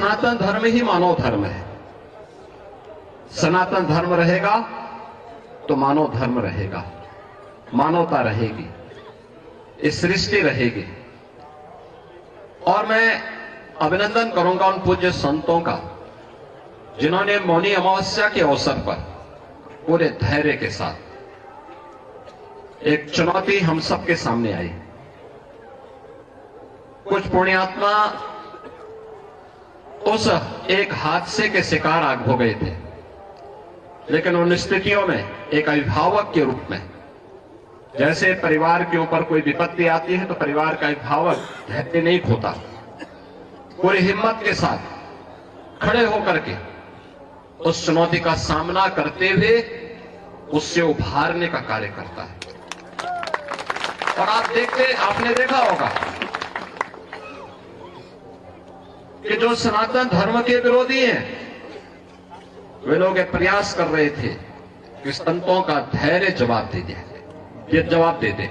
सनातन धर्म ही मानव धर्म है। सनातन धर्म रहेगा तो मानव धर्म रहेगा, मानवता रहेगी, इस सृष्टि रहेगी। और मैं अभिनंदन करूंगा उन पूज्य संतों का जिन्होंने मौनी अमावस्या के अवसर पर पूरे धैर्य के साथ एक चुनौती हम सबके सामने आई। कुछ पुण्यात्मा उस एक हादसे के शिकार आग हो गए थे, लेकिन उन स्थितियों में एक अभिभावक के रूप में, जैसे परिवार के ऊपर कोई विपत्ति आती है तो परिवार का अभिभावक धैर्य नहीं खोता, पूरी हिम्मत के साथ खड़े होकर के उस चुनौती का सामना करते हुए उससे उभारने का कार्य करता है। और आपने देखा होगा कि जो सनातन धर्म के विरोधी हैं, वे लोग एक प्रयास कर रहे थे कि संतों का धैर्य जवाब दे दे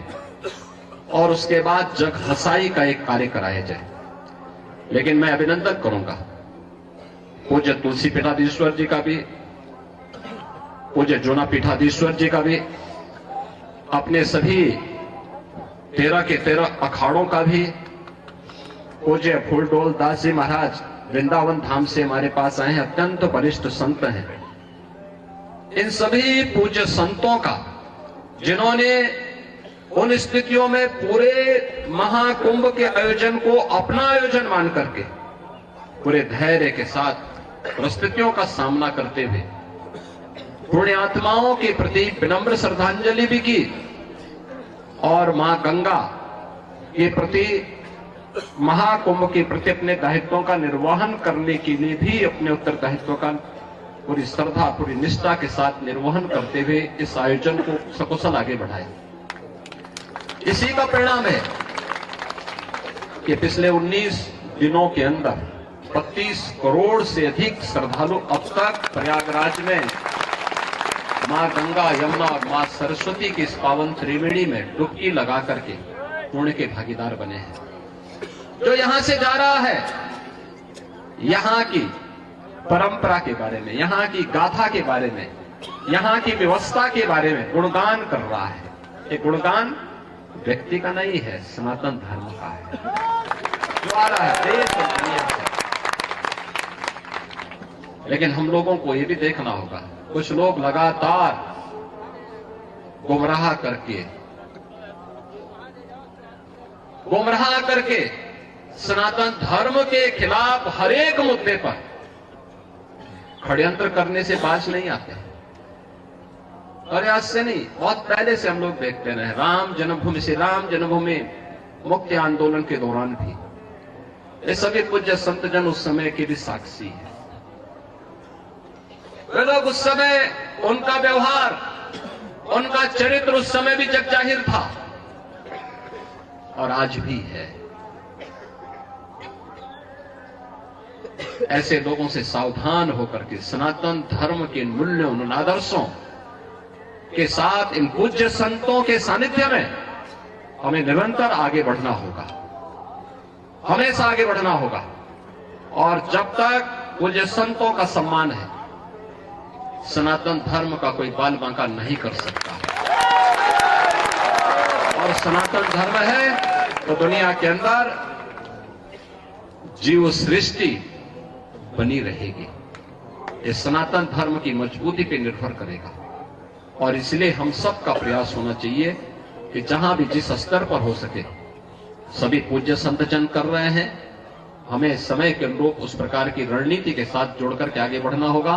और उसके बाद जग हसाई का एक कार्य कराया जाए। लेकिन मैं अभिनंदन करूंगा पूज्य तुलसी पीठाधीश्वर जी का भी, पूज्य जूना पीठाधीश्वर जी का भी, अपने सभी 13 के 13 अखाड़ों का भी, पूज्य फूलडोल दास जी महाराज वृंदावन धाम से हमारे पास आए हैं, अत्यंत वरिष्ठ संत हैं। इन सभी पूज्य संतों का जिन्होंने उन स्थितियों में पूरे महाकुंभ के आयोजन को अपना आयोजन मान करके पूरे धैर्य के साथ परिस्थितियों का सामना करते हुए पुण्यात्माओं के प्रति विनम्र श्रद्धांजलि भी की और मां गंगा के प्रति, महाकुंभ के प्रति अपने दायित्वों का निर्वहन करने के लिए भी अपने उत्तरदायित्वों का पूरी श्रद्धा, पूरी निष्ठा के साथ निर्वहन करते हुए इस आयोजन को सकुशल आगे बढ़ाए। इसी का परिणाम है कि पिछले 19 दिनों के अंदर 32 करोड़ से अधिक श्रद्धालु अब तक प्रयागराज में मां गंगा, यमुना और मां सरस्वती की इस पावन त्रिवेणी में डुबकी लगा करके पुण्य के भागीदार बने हैं। जो यहां से जा रहा है, यहां की परंपरा के बारे में, यहां की गाथा के बारे में, यहां की व्यवस्था के बारे में गुणगान कर रहा है। ये गुणगान व्यक्ति का नहीं है, सनातन धर्म का है जो आ रहा है देश और दुनिया से। लेकिन हम लोगों को ये भी देखना होगा, कुछ लोग लगातार गुमराह करके सनातन धर्म के खिलाफ हर एक मुद्दे पर षड्यंत्र करने से बाज नहीं आते। और आज से नहीं, बहुत पहले से हम लोग देखते रहे। राम जन्मभूमि से, राम जन्मभूमि मुक्ति आंदोलन के दौरान भी ये सभी पूज्य संत जन उस समय के भी साक्षी हैं। वे लोग उस समय, उनका व्यवहार, उनका चरित्र उस समय भी जग जाहिर था और आज भी है। ऐसे लोगों से सावधान होकर के सनातन धर्म के मूल्यों, उन आदर्शों के साथ इन पूज्य संतों के सानिध्य में हमें निरंतर आगे बढ़ना होगा, हमेशा आगे बढ़ना होगा। और जब तक पूज्य संतों का सम्मान है, सनातन धर्म का कोई बाल बांका नहीं कर सकता। और सनातन धर्म है तो दुनिया के अंदर जीव सृष्टि बनी रहेगी। ये सनातन धर्म की मजबूती पर निर्भर करेगा। और इसलिए हम सब का प्रयास होना चाहिए कि जहां भी जिस स्तर पर हो सके, सभी पूज्य संत जन कर रहे हैं, हमें समय के अनुरूप उस प्रकार की रणनीति के साथ जोड़ करके आगे बढ़ना होगा।